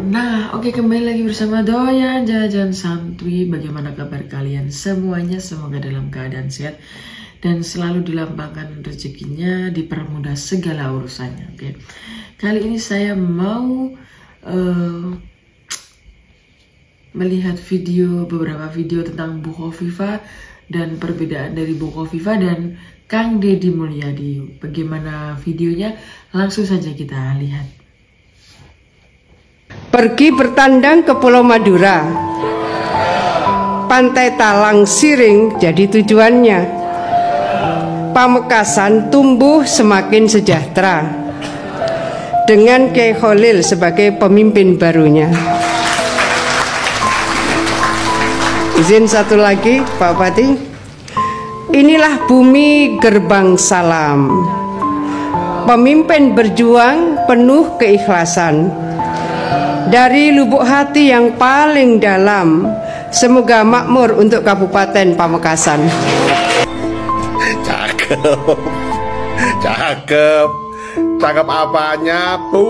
Nah, oke, kembali lagi bersama Doyan Jajan Santuy. Bagaimana kabar kalian semuanya? Semoga dalam keadaan sehat dan selalu dilapangkan rezekinya, dipermudah segala urusannya. Oke, kali ini saya mau melihat beberapa video tentang Bu Khofifah dan perbedaan dari Bu Khofifah dan Kang Deddy Mulyadi. Bagaimana videonya? Langsung saja kita lihat. Pergi bertandang ke Pulau Madura, Pantai Talang Siring jadi tujuannya. Pamekasan tumbuh semakin sejahtera dengan Kiai Kholil sebagai pemimpin barunya. Izin satu lagi Pak Bupati. Inilah bumi gerbang salam, pemimpin berjuang penuh keikhlasan. Dari lubuk hati yang paling dalam, semoga makmur untuk Kabupaten Pamekasan. Cakep, cakep, cakep apanya, Bu?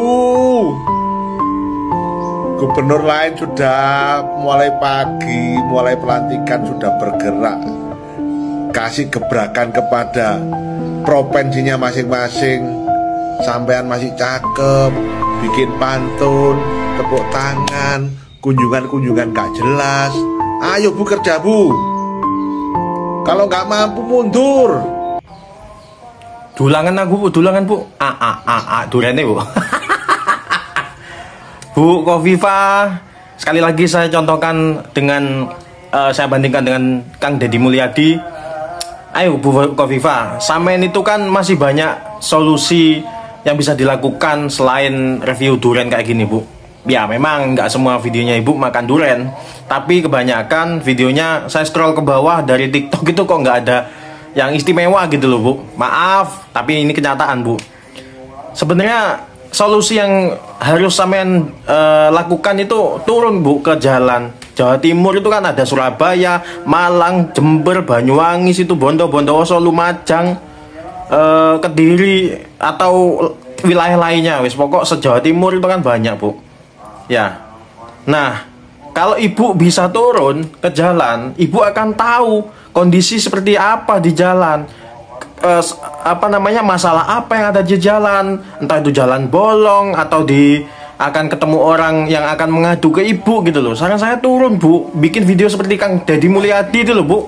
Gubernur lain sudah mulai pagi, mulai pelantikan sudah bergerak, kasih gebrakan kepada provinsinya masing-masing. Sampean masih cakep, bikin pantun, tepuk tangan, kunjungan-kunjungan gak jelas. Ayo Bu, kerja Bu. Kalau nggak mampu mundur. Dulangan aku, dulangan Bu. Durene Bu. Bu Khofifah, sekali lagi saya contohkan dengan saya bandingkan dengan Kang Deddy Mulyadi. Ayo Bu Khofifah, sampean itu kan masih banyak solusi yang bisa dilakukan selain review durian kayak gini Bu. Ya memang nggak semua videonya Ibu makan durian, tapi kebanyakan videonya saya scroll ke bawah dari TikTok itu kok nggak ada yang istimewa gitu loh Bu. Maaf, tapi ini kenyataan Bu. Sebenarnya solusi yang harus sampean lakukan itu turun Bu ke jalan. Jawa Timur itu kan ada Surabaya, Malang, Jember, Banyuwangi, situ Bondo, Bondowoso, Lumajang, Kediri atau wilayah lainnya. Wis pokok se-Jawa Timur itu kan banyak Bu. Ya. Nah, kalau Ibu bisa turun ke jalan, Ibu akan tahu kondisi seperti apa di jalan. Masalah apa yang ada di jalan, entah itu jalan bolong atau akan ketemu orang yang akan mengadu ke Ibu gitu loh. Saran saya turun Bu, bikin video seperti Kang Deddy Mulyadi itu loh Bu.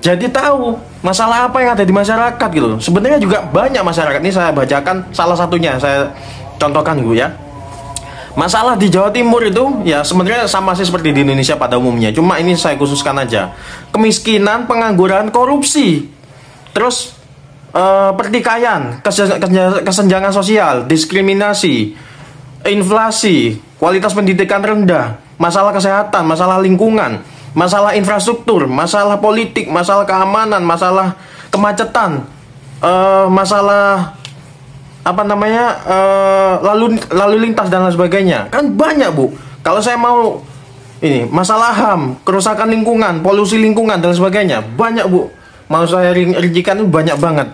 Jadi tahu masalah apa yang ada di masyarakat gitu loh. Sebenarnya juga banyak masyarakat. Ini saya bacakan salah satunya, saya contohkan Bu ya. Masalah di Jawa Timur itu ya sebenarnya sama sih seperti di Indonesia pada umumnya. Cuma ini saya khususkan aja. Kemiskinan, pengangguran, korupsi. Terus pertikaian, kesenjangan sosial, diskriminasi, inflasi, kualitas pendidikan rendah, masalah kesehatan, masalah lingkungan, masalah infrastruktur, masalah politik, masalah keamanan, masalah kemacetan, masalah lalu lintas dan lain sebagainya. Kan banyak Bu. Kalau saya mau ini masalah HAM, kerusakan lingkungan, polusi lingkungan dan sebagainya, banyak Bu. Mau saya rincikan itu banyak banget.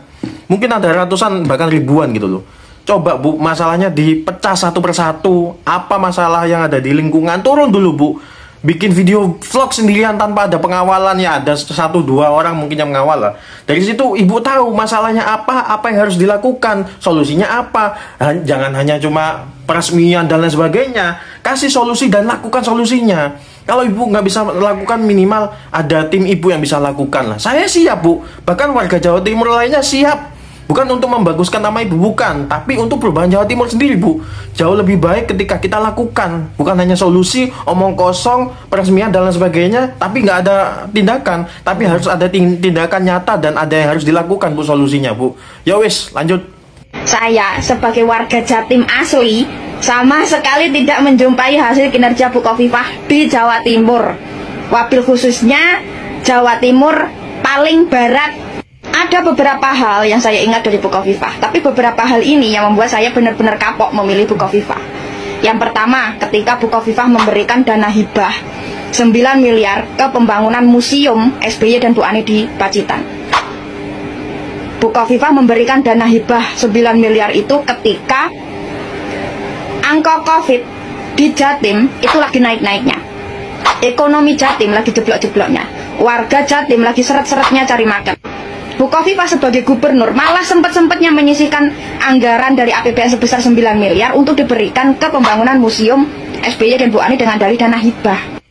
Mungkin ada ratusan bahkan ribuan gitu loh. Coba Bu, masalahnya dipecah satu persatu. Apa masalah yang ada di lingkungan? Turun dulu Bu. Bikin video vlog sendirian tanpa ada pengawalan, ya ada 1-2 orang mungkin yang mengawal lah. Dari situ Ibu tahu masalahnya apa yang harus dilakukan, solusinya apa. Jangan hanya cuma peresmian dan lain sebagainya. Kasih solusi dan lakukan solusinya. Kalau Ibu nggak bisa lakukan, minimal ada tim Ibu yang bisa lakukan lah. Saya siap Bu, bahkan warga Jawa Timur lainnya siap. Bukan untuk membaguskan nama Ibu, bukan, tapi untuk perubahan Jawa Timur sendiri Bu. Jauh lebih baik ketika kita lakukan, bukan hanya solusi, omong kosong, peresmian dan lain sebagainya, tapi nggak ada tindakan. Tapi harus ada tindakan nyata dan ada yang harus dilakukan Bu solusinya Bu. Ya wis, lanjut. Saya sebagai warga Jatim asli sama sekali tidak menjumpai hasil kinerja Bu Khofifah di Jawa Timur. Wabil khususnya Jawa Timur paling barat. Ada beberapa hal yang saya ingat dari Bu Khofifah, tapi beberapa hal ini yang membuat saya benar-benar kapok memilih Bu Khofifah. Yang pertama, ketika Bu Khofifah memberikan dana hibah 9 miliar ke pembangunan museum SBY dan Bu Ani di Pacitan. Bu Khofifah memberikan dana hibah 9 miliar itu ketika angka COVID Di Jatim itu lagi naik-naiknya, ekonomi Jatim lagi jeblok-jebloknya, warga Jatim lagi seret-seretnya cari makan. Bu Khofifah sebagai gubernur malah sempat-sempatnya menyisihkan anggaran dari APBN sebesar 9 miliar untuk diberikan ke pembangunan museum SBY dan Bu Ani dengan dalih dana hibah.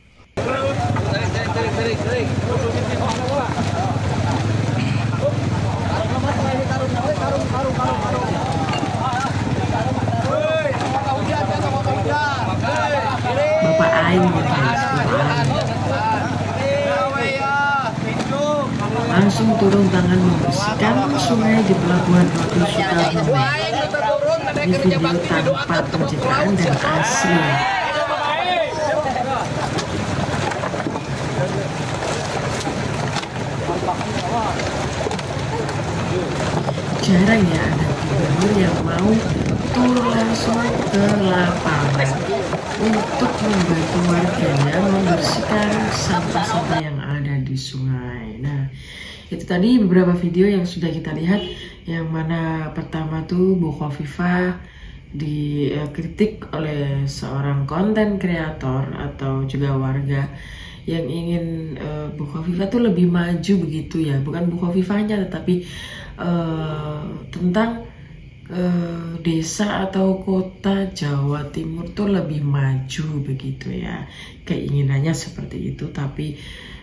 Bapak Aing guys, langsung turun tangan membersihkan sungai di pelabuhan Ratu Sukabumi. Ini video tanpa pencitraan dan asli. Jarang ya ada gubernur yang mau turun langsung ke lapangan untuk membantu warganya membersihkan sampah-sampah yang ada di sungai. Nah, itu tadi beberapa video yang sudah kita lihat, yang mana pertama tuh Bu Khofifah dikritik oleh seorang konten kreator atau juga warga yang ingin Bu Khofifah tuh lebih maju begitu ya, bukan Bu Khofifahnya tetapi tentang desa atau kota Jawa Timur tuh lebih maju begitu ya, keinginannya seperti itu. Tapi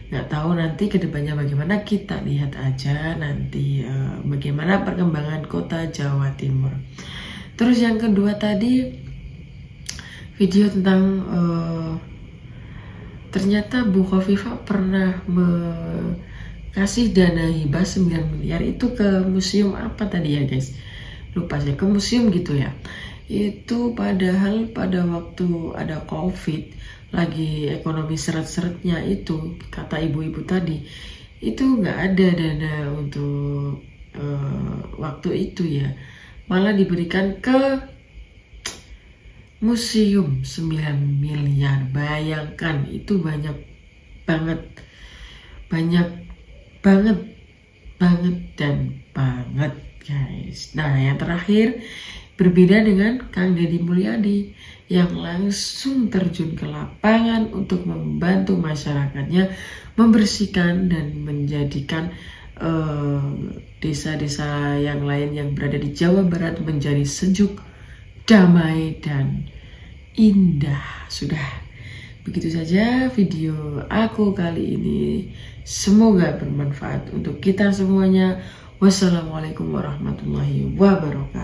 nggak tahu nanti kedepannya bagaimana, kita lihat aja nanti bagaimana perkembangan kota Jawa Timur. Terus yang kedua tadi video tentang ternyata Bu Khofifah pernah kasih dana hibah 9 miliar itu ke museum apa tadi ya guys, lupa sih, ke museum gitu ya. Itu padahal pada waktu ada COVID, lagi ekonomi seret-seretnya itu, kata ibu-ibu tadi, itu nggak ada dana untuk waktu itu ya, malah diberikan ke museum 9 miliar. Bayangkan, itu banyak banget guys. Nah, yang terakhir berbeda dengan Kang Deddy Mulyadi yang langsung terjun ke lapangan untuk membantu masyarakatnya membersihkan dan menjadikan desa-desa yang lain yang berada di Jawa Barat menjadi sejuk, damai, dan indah. Sudah begitu saja video aku kali ini. Semoga bermanfaat untuk kita semuanya. Wassalamualaikum warahmatullahi wabarakatuh.